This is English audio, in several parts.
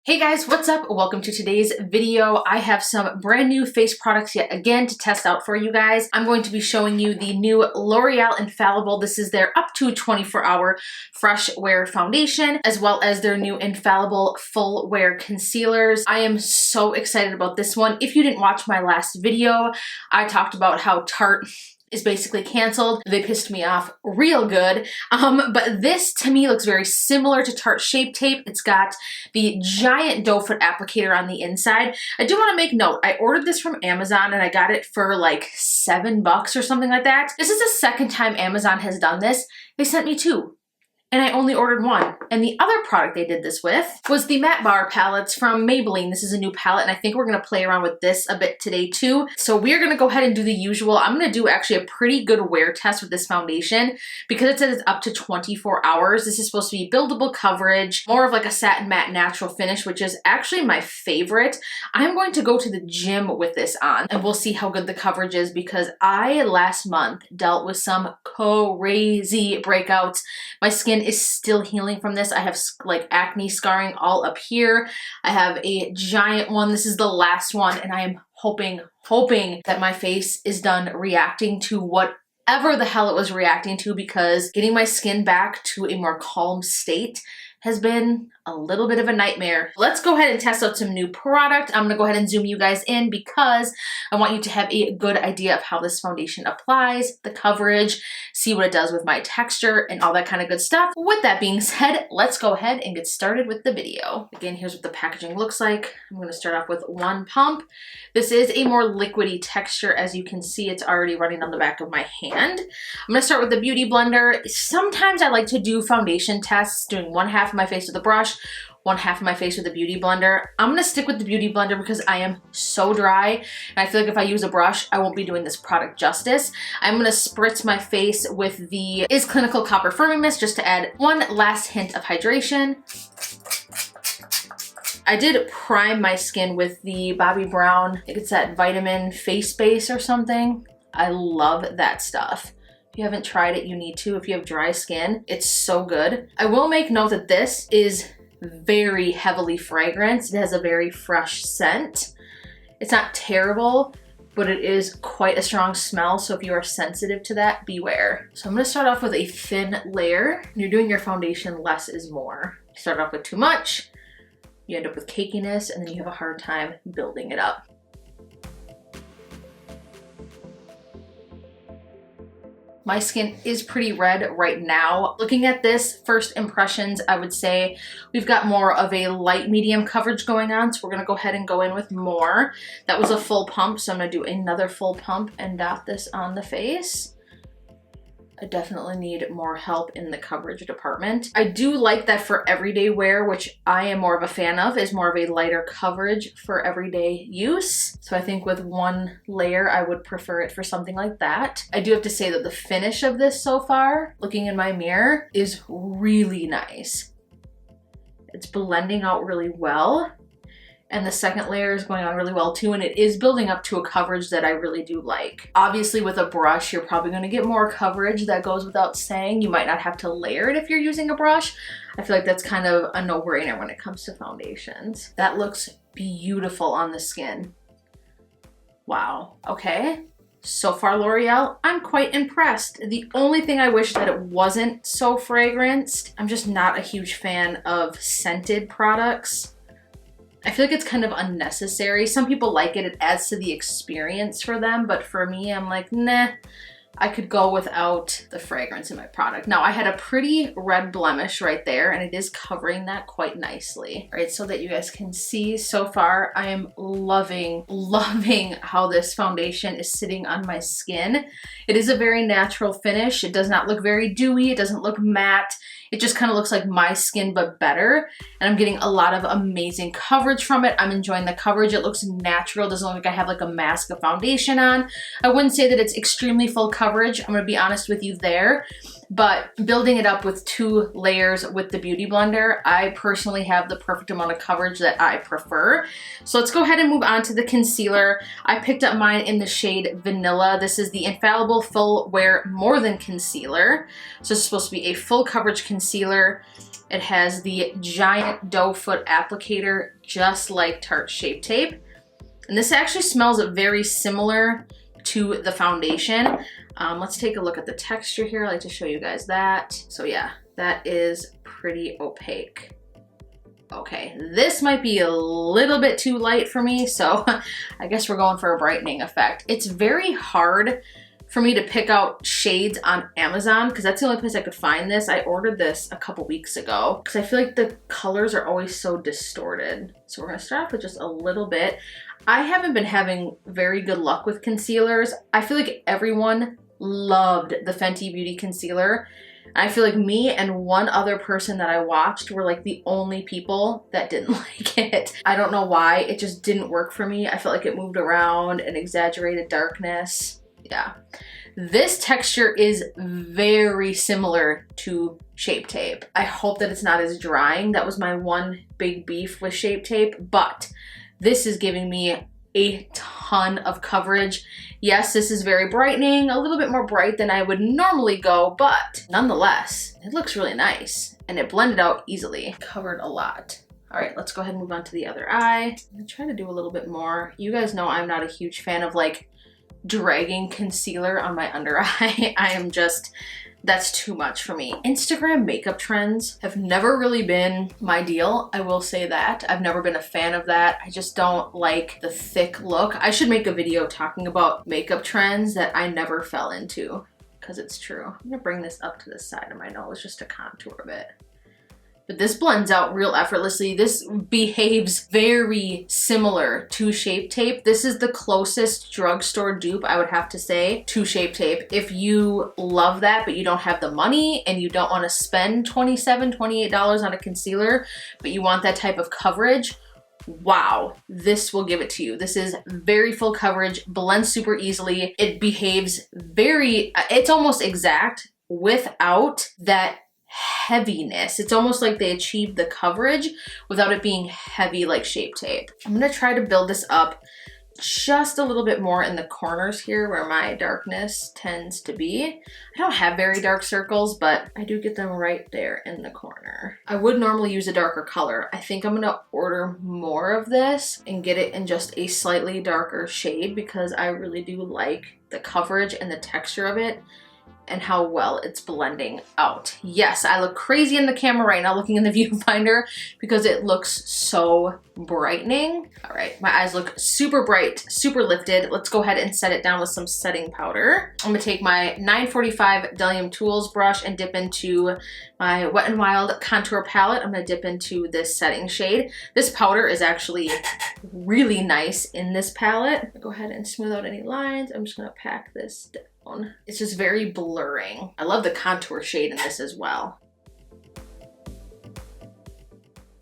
Hey guys, what's up? Welcome to today's video. I have some brand new face products yet again to test out for you guys. I'm going to be showing you the new L'Oreal Infallible. This is their up to 24-hour fresh wear foundation, as well as their new Infallible full wear concealers. I am so excited about this one. If you didn't watch my last video, I talked about how Tarte is basically canceled. They pissed me off real good. But this to me looks very similar to Tarte Shape Tape. It's got the giant doe foot applicator on the inside. I do want to make note, I ordered this from Amazon and I got it for like $7 or something like that. This is the second time Amazon has done this. They sent me two, and I only ordered one. And the other product they did this with was the Matte Bar palettes from Maybelline. This is a new palette, and I think we're gonna play around with this a bit today too. So we're gonna go ahead and do the usual. I'm gonna do actually a pretty good wear test with this foundation because it says it's up to 24 hours. This is supposed to be buildable coverage, more of like a satin matte natural finish, which is actually my favorite. I'm going to go to the gym with this on, and we'll see how good the coverage is because I last month dealt with some crazy breakouts. My skin is still healing from this. I have like acne scarring all up here. I have a giant one. This is the last one, and I am hoping that my face is done reacting to whatever the hell it was reacting to, because getting my skin back to a more calm state has been a little bit of a nightmare. Let's go ahead and test out some new product. I'm gonna go ahead and zoom you guys in because I want you to have a good idea of how this foundation applies, the coverage, see what it does with my texture and all that kind of good stuff. With that being said, let's go ahead and get started with the video. Again, here's what the packaging looks like. I'm gonna start off with one pump. This is a more liquidy texture. As you can see, it's already running on the back of my hand. I'm gonna start with the Beauty Blender. Sometimes I like to do foundation tests, doing one half of my face with a brush, one half of my face with a Beauty Blender. I'm gonna stick with the Beauty Blender because I am so dry, and I feel like if I use a brush, I won't be doing this product justice. I'm gonna spritz my face with the Is Clinical Copper Firming Mist just to add one last hint of hydration. I did prime my skin with the Bobbi Brown, I think it's that vitamin face base or something. I love that stuff. If you haven't tried it, you need to. If you have dry skin, it's so good. I will make note that this is very heavily fragranced. It has a very fresh scent. It's not terrible, but it is quite a strong smell. So if you are sensitive to that, beware. So I'm gonna start off with a thin layer. When you're doing your foundation, less is more. You start off with too much, you end up with cakiness, and then you have a hard time building it up. My skin is pretty red right now. Looking at this, first impressions, I would say we've got more of a light medium coverage going on, so we're gonna go ahead and go in with more. That was a full pump, so I'm gonna do another full pump and dot this on the face. I definitely need more help in the coverage department. I do like that for everyday wear, which I am more of a fan of, is more of a lighter coverage for everyday use. So I think with one layer, I would prefer it for something like that. I do have to say that the finish of this so far, looking in my mirror, is really nice. It's blending out really well. And the second layer is going on really well too, and it is building up to a coverage that I really do like. Obviously with a brush, you're probably gonna get more coverage. That goes without saying. You might not have to layer it if you're using a brush. I feel like that's kind of a no-brainer when it comes to foundations. That looks beautiful on the skin. Wow, okay. So far, L'Oreal, I'm quite impressed. The only thing I wish that it wasn't so fragranced. I'm just not a huge fan of scented products. I feel like it's kind of unnecessary. Some people like it, it adds to the experience for them, but for me, I'm like, nah, I could go without the fragrance in my product. Now, I had a pretty red blemish right there, and it is covering that quite nicely. All right, so that you guys can see so far, I am loving how this foundation is sitting on my skin. It is a very natural finish. It does not look very dewy. It doesn't look matte. It just kind of looks like my skin, but better. And I'm getting a lot of amazing coverage from it. I'm enjoying the coverage. It looks natural. It doesn't look like I have like a mask of foundation on. I wouldn't say that it's extremely full coverage, I'm gonna be honest with you there, but building it up with 2 layers with the Beauty Blender, I personally have the perfect amount of coverage that I prefer. So let's go ahead and move on to the concealer. I picked up mine in the shade Vanilla. This is the Infallible Full Wear More Than Concealer. So it's supposed to be a full coverage concealer. It has the giant doe foot applicator, just like Tarte Shape Tape. And this actually smells very similar to the foundation. Let's take a look at the texture here. I like to show you guys that. So yeah, that is pretty opaque. Okay, this might be a little bit too light for me, so I guess we're going for a brightening effect. It's very hard for me to pick out shades on Amazon because that's the only place I could find this. I ordered this a couple weeks ago because I feel like the colors are always so distorted. So we're gonna start off with just a little bit. I haven't been having very good luck with concealers. I feel like everyone loved the Fenty Beauty concealer. I feel like me and one other person that I watched were like the only people that didn't like it. I don't know why, it just didn't work for me. I felt like it moved around and exaggerated darkness. Yeah. This texture is very similar to Shape Tape. I hope that it's not as drying. That was my one big beef with Shape Tape, but this is giving me a ton of coverage. Yes, this is very brightening, a little bit more bright than I would normally go, but nonetheless, it looks really nice and it blended out easily. Covered a lot. All right, let's go ahead and move on to the other eye. I'm gonna try to do a little bit more. You guys know I'm not a huge fan of like dragging concealer on my under eye. That's too much for me. Instagram makeup trends have never really been my deal. I will say that. I've never been a fan of that. I just don't like the thick look. I should make a video talking about makeup trends that I never fell into because it's true. I'm gonna bring this up to the side of my nose just to contour a bit. But this blends out real effortlessly. This behaves very similar to Shape Tape. This is the closest drugstore dupe, I would have to say, to Shape Tape. If you love that, but you don't have the money and you don't want to spend $27, $28 on a concealer, but you want that type of coverage, wow, this will give it to you. This is very full coverage, blends super easily. It behaves it's almost exact without that heaviness. It's almost like they achieved the coverage without it being heavy like Shape Tape. I'm gonna try to build this up just a little bit more in the corners here where my darkness tends to be. I don't have very dark circles, but I do get them right there in the corner. I would normally use a darker color. I think I'm gonna order more of this and get it in just a slightly darker shade because I really do like the coverage and the texture of it and how well it's blending out. Yes, I look crazy in the camera right now looking in the viewfinder because it looks so brightening. All right, my eyes look super bright, super lifted. Let's go ahead and set it down with some setting powder. I'm gonna take my 945 Delium Tools brush and dip into my Wet n Wild contour palette. I'm gonna dip into this setting shade. This powder is actually really nice in this palette. Go ahead and smooth out any lines. I'm just gonna pack this down. It's just very blurring. I love the contour shade in this as well.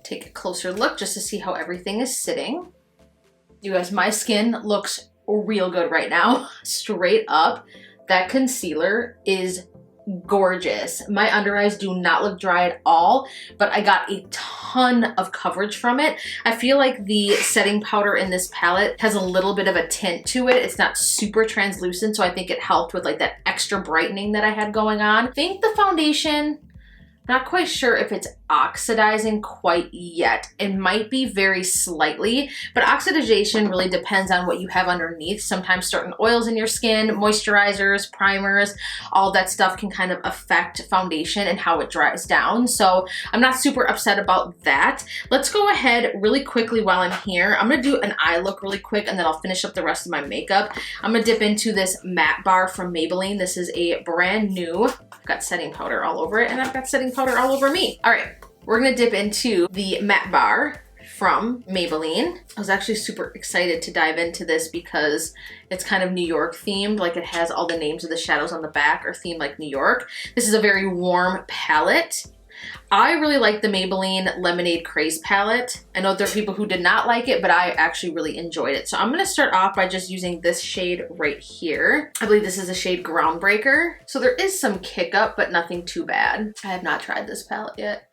Take a closer look just to see how everything is sitting. You guys, my skin looks real good right now. Straight up, that concealer is gorgeous. My under eyes do not look dry at all, but I got a ton of coverage from it. I feel like the setting powder in this palette has a little bit of a tint to it. It's not super translucent, so I think it helped with like that extra brightening that I had going on. I think the foundation, not quite sure if it's oxidizing quite yet. It might be very slightly, but oxidization really depends on what you have underneath. Sometimes certain oils in your skin, moisturizers, primers, all that stuff can kind of affect foundation and how it dries down. So I'm not super upset about that. Let's go ahead really quickly while I'm here. I'm gonna do an eye look really quick and then I'll finish up the rest of my makeup. I'm gonna dip into this matte bar from Maybelline. This is a brand new, I've got setting powder all over it and I've got setting powder all over me. All right. We're gonna dip into the matte bar from Maybelline. I was actually super excited to dive into this because it's kind of New York themed, like it has all the names of the shadows on the back are themed like New York. This is a very warm palette. I really like the Maybelline Lemonade Craze palette. I know there are people who did not like it, but I actually really enjoyed it. So I'm gonna start off by just using this shade right here. I believe this is the shade Groundbreaker. So there is some kick up, but nothing too bad. I have not tried this palette yet.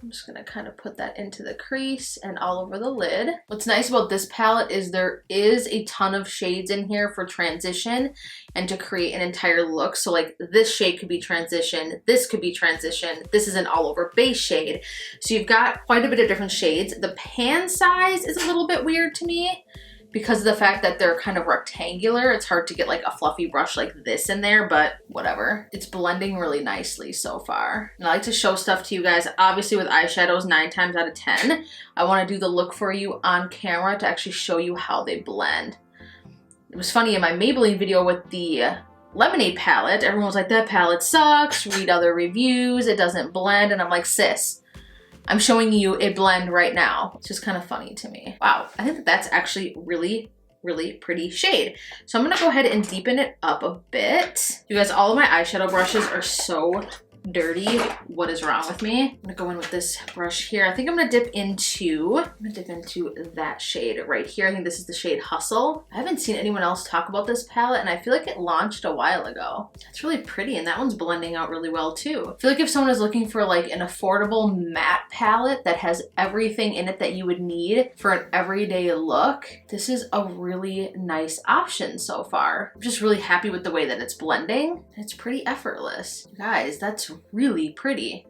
I'm just gonna kind of put that into the crease and all over the lid. What's nice about this palette is there is a ton of shades in here for transition and to create an entire look. So like this shade could be transition, this could be transition, this is an all over base shade. So you've got quite a bit of different shades. The pan size is a little bit weird to me, because of the fact that they're kind of rectangular. It's hard to get like a fluffy brush like this in there, but whatever. It's blending really nicely so far. And I like to show stuff to you guys. Obviously with eyeshadows, 9 times out of 10, I wanna do the look for you on camera to actually show you how they blend. It was funny in my Maybelline video with the Lemonade palette, everyone was like, that palette sucks, read other reviews, it doesn't blend. And I'm like, sis, I'm showing you a blend right now. It's just kind of funny to me. Wow, I think that that's actually really pretty shade. So I'm gonna go ahead and deepen it up a bit. You guys, all of my eyeshadow brushes are so dirty. What is wrong with me? I'm gonna go in with this brush here. I think I'm gonna dip into that shade right here. I think this is the shade Hustle. I haven't seen anyone else talk about this palette, and I feel like it launched a while ago. It's really pretty, and that one's blending out really well too. I feel like if someone is looking for like an affordable matte palette that has everything in it that you would need for an everyday look, this is a really nice option so far. I'm just really happy with the way that it's blending. It's pretty effortless. You guys, that's really pretty.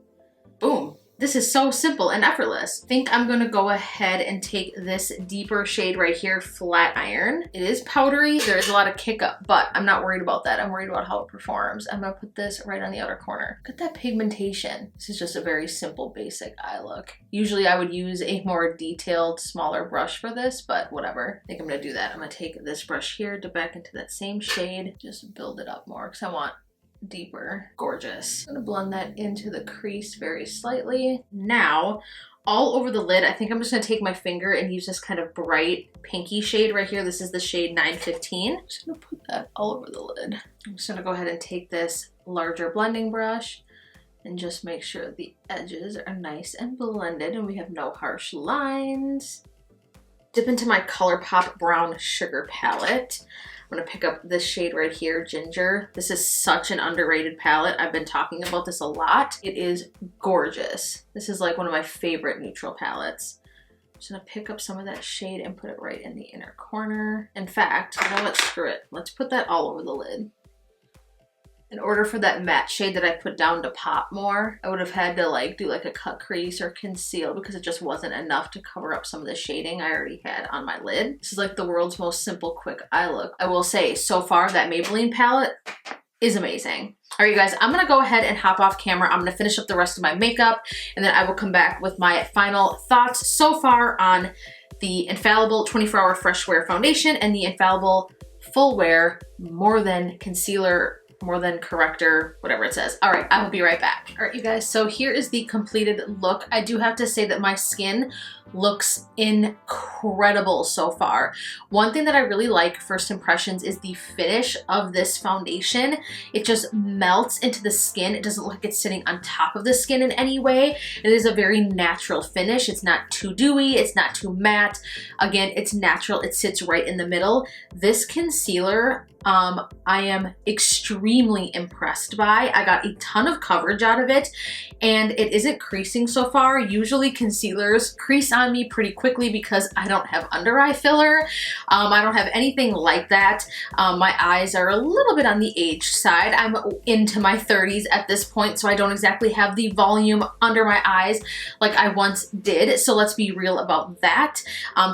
Boom. This is so simple and effortless. I think I'm gonna go ahead and take this deeper shade right here, Flat Iron. It is powdery, there is a lot of kick up, but I'm not worried about that. I'm worried about how it performs. I'm gonna put this right on the outer corner. Look at that pigmentation. This is just a very simple, basic eye look. Usually I would use a more detailed, smaller brush for this, but whatever. I think I'm gonna do that. I'm gonna take this brush here, dip back into that same shade, just build it up more, because I want deeper. Gorgeous. I'm gonna blend that into the crease very slightly. Now, all over the lid, I think I'm just gonna take my finger and use this kind of bright pinky shade right here. This is the shade 915. I'm just gonna put that all over the lid. I'm just gonna go ahead and take this larger blending brush and just make sure the edges are nice and blended and we have no harsh lines. Dip into my ColourPop Brown Sugar palette. I'm gonna pick up this shade right here, Ginger. This is such an underrated palette. I've been talking about this a lot. It is gorgeous. This is like one of my favorite neutral palettes. I'm just gonna pick up some of that shade and put it right in the inner corner. In fact, you know what, screw it. Let's put that all over the lid. In order for that matte shade that I put down to pop more, I would have had to like do like a cut crease or conceal because it just wasn't enough to cover up some of the shading I already had on my lid. This is like the world's most simple, quick eye look. I will say, so far, that Maybelline palette is amazing. All right, you guys, I'm gonna go ahead and hop off camera. I'm gonna finish up the rest of my makeup, and then I will come back with my final thoughts so far on the Infallible 24-Hour Fresh Wear Foundation and the Infallible Full Wear More Than Concealer, More Than Corrector, whatever it says. All right, I will be right back. All right, you guys, so here is the completed look. I do have to say that my skin looks incredible so far. One thing that I really like, first impressions, is the finish of this foundation. It just melts into the skin. It doesn't look like it's sitting on top of the skin in any way. It is a very natural finish. It's not too dewy, it's not too matte. Again, it's natural, it sits right in the middle. This concealer, I am extremely impressed by. I got a ton of coverage out of it, and it isn't creasing so far. Usually concealers crease on me pretty quickly because I don't have under eye filler. I don't have anything like that. My eyes are a little bit on the aged side. I'm into my 30s at this point, so I don't exactly have the volume under my eyes like I once did. So let's be real about that.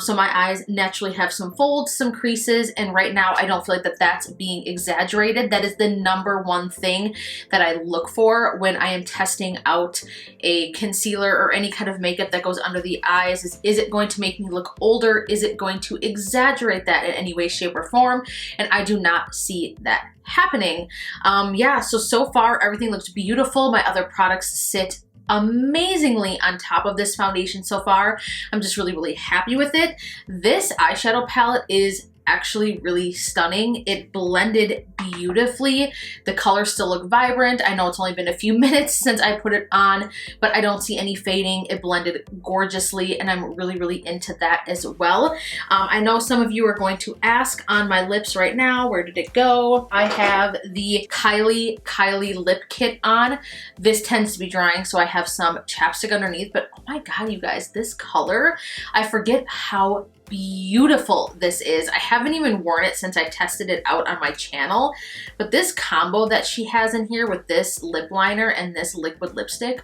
So my eyes naturally have some folds, some creases, and right now I don't feel like that's being exaggerated. That is the number one thing that I look for when I am testing out a concealer or any kind of makeup that goes under the eyes. Is it going to make me look older? Is it going to exaggerate that in any way, shape, or form? And I do not see that happening. Yeah, so far everything looks beautiful. My other products sit amazingly on top of this foundation so far. I'm just really happy with it. This eyeshadow palette is actually really stunning. It blended beautifully. The colors still look vibrant. I know it's only been a few minutes since I put it on, but I don't see any fading. It blended gorgeously, and I'm really, really into that as well. I know some of you are going to ask on my lips right now, where did it go? I have the Kylie lip kit on. This tends to be drying, so I have some chapstick underneath, but oh my God, you guys, this color, I forget how beautiful this is. I haven't even worn it since I tested it out on my channel, but this combo that she has in here with this lip liner and this liquid lipstick,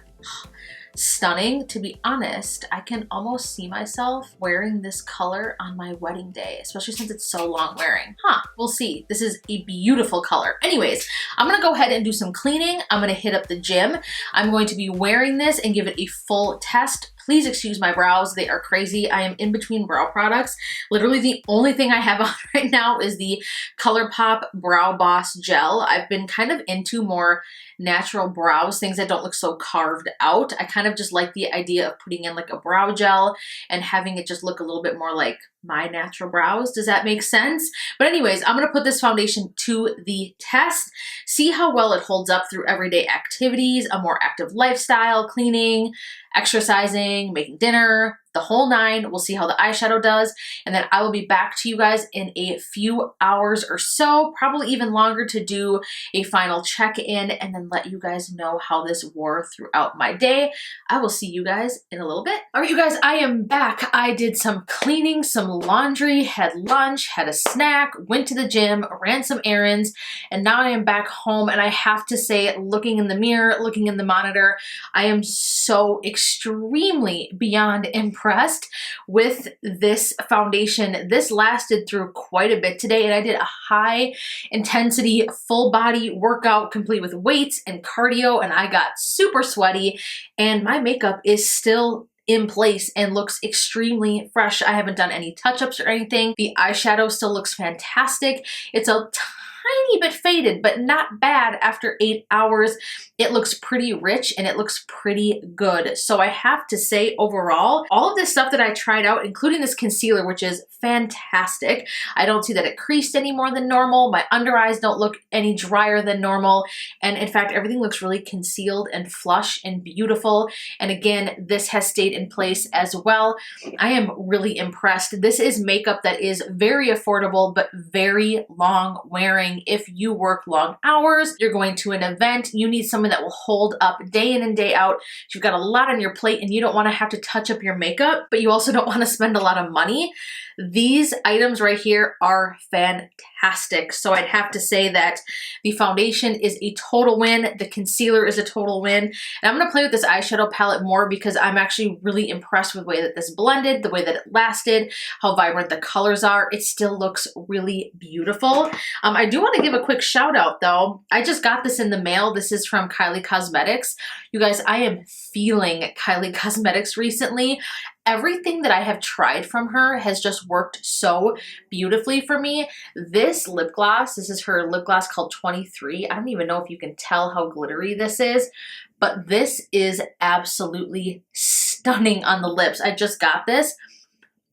stunning. To be honest, I can almost see myself wearing this color on my wedding day, especially since it's so long wearing. We'll see. This is a beautiful color. Anyways, I'm gonna go ahead and do some cleaning. I'm gonna hit up the gym. I'm going to be wearing this and give it a full test. Please excuse my brows, they are crazy. I am in between brow products. Literally the only thing I have on right now is the ColourPop Brow Boss Gel. I've been kind of into more natural brows, things that don't look so carved out. I kind of just like the idea of putting in like a brow gel and having it just look a little bit more like my natural brows. Does that make sense? But anyways, I'm gonna put this foundation to the test, see how well it holds up through everyday activities, a more active lifestyle, cleaning, exercising, making dinner, the whole nine. We'll see how the eyeshadow does, and then I will be back to you guys in a few hours or so, probably even longer, to do a final check-in and then let you guys know how this wore throughout my day. I will see you guys in a little bit. All right, you guys, I am back. I did some cleaning, some laundry, had lunch, had a snack, went to the gym, ran some errands, and now I am back home, and I have to say, looking in the mirror, looking in the monitor, I am so extremely beyond impressed with this foundation. This lasted through quite a bit today, and I did a high intensity full body workout complete with weights and cardio, and I got super sweaty, and my makeup is still in place and looks extremely fresh. I haven't done any touch-ups or anything. The eyeshadow still looks fantastic. It's a tiny bit faded, but not bad after 8 hours. It looks pretty rich and it looks pretty good. So I have to say, overall, all of this stuff that I tried out, including this concealer, which is fantastic. I don't see that it creased any more than normal. My under eyes don't look any drier than normal. And in fact, everything looks really concealed and flush and beautiful. And again, this has stayed in place as well. I am really impressed. This is makeup that is very affordable, but very long wearing. If you work long hours, you're going to an event, you need something that will hold up day in and day out. You've got a lot on your plate and you don't want to have to touch up your makeup, but you also don't want to spend a lot of money. These items right here are fantastic. So I'd have to say that the foundation is a total win. The concealer is a total win. And I'm going to play with this eyeshadow palette more because I'm actually really impressed with the way that this blended, the way that it lasted, how vibrant the colors are. It still looks really beautiful. I do want to give a quick shout out though. I just got this in the mail. This is from Kylie Cosmetics. You guys, I am feeling Kylie Cosmetics recently. Everything that I have tried from her has just worked so beautifully for me. This lip gloss, this is her lip gloss called 23. I don't even know if you can tell how glittery this is, but this is absolutely stunning on the lips. I just got this.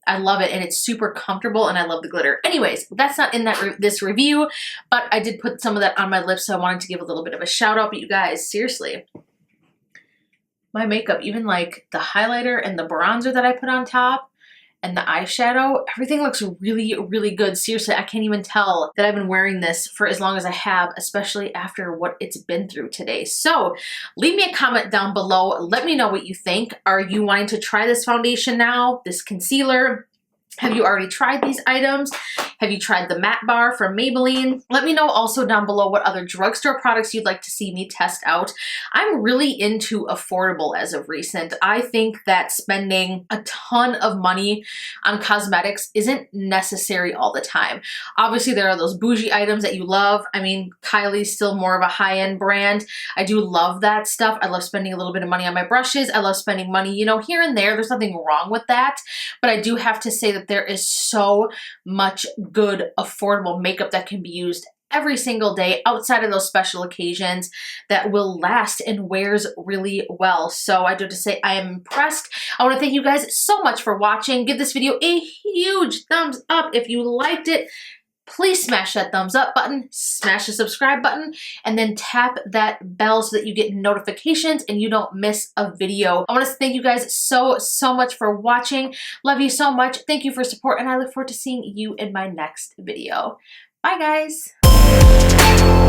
I love it and it's super comfortable and I love the glitter. Anyways, that's not in this review, but I did put some of that on my lips, so I wanted to give a little bit of a shout out. But you guys, seriously, my makeup, even like the highlighter and the bronzer that I put on top and the eyeshadow, everything looks really, really good. Seriously, I can't even tell that I've been wearing this for as long as I have, especially after what it's been through today. So leave me a comment down below. Let me know what you think. Are you wanting to try this foundation now, this concealer? Have you already tried these items? Have you tried the Matte Bar from Maybelline? Let me know also down below what other drugstore products you'd like to see me test out. I'm really into affordable as of recent. I think that spending a ton of money on cosmetics isn't necessary all the time. Obviously, there are those bougie items that you love. I mean, Kylie's still more of a high-end brand. I do love that stuff. I love spending a little bit of money on my brushes. I love spending money, you know, here and there. There's nothing wrong with that. But I do have to say that there is so much good, affordable makeup that can be used every single day outside of those special occasions that will last and wears really well. So I do have to say I am impressed. I want to thank you guys so much for watching. Give this video a huge thumbs up if you liked it. Please smash that thumbs up button, smash the subscribe button, and then tap that bell so that you get notifications and you don't miss a video. I want to thank you guys so much for watching. Love you so much. Thank you for support, and I look forward to seeing you in my next video. Bye, guys.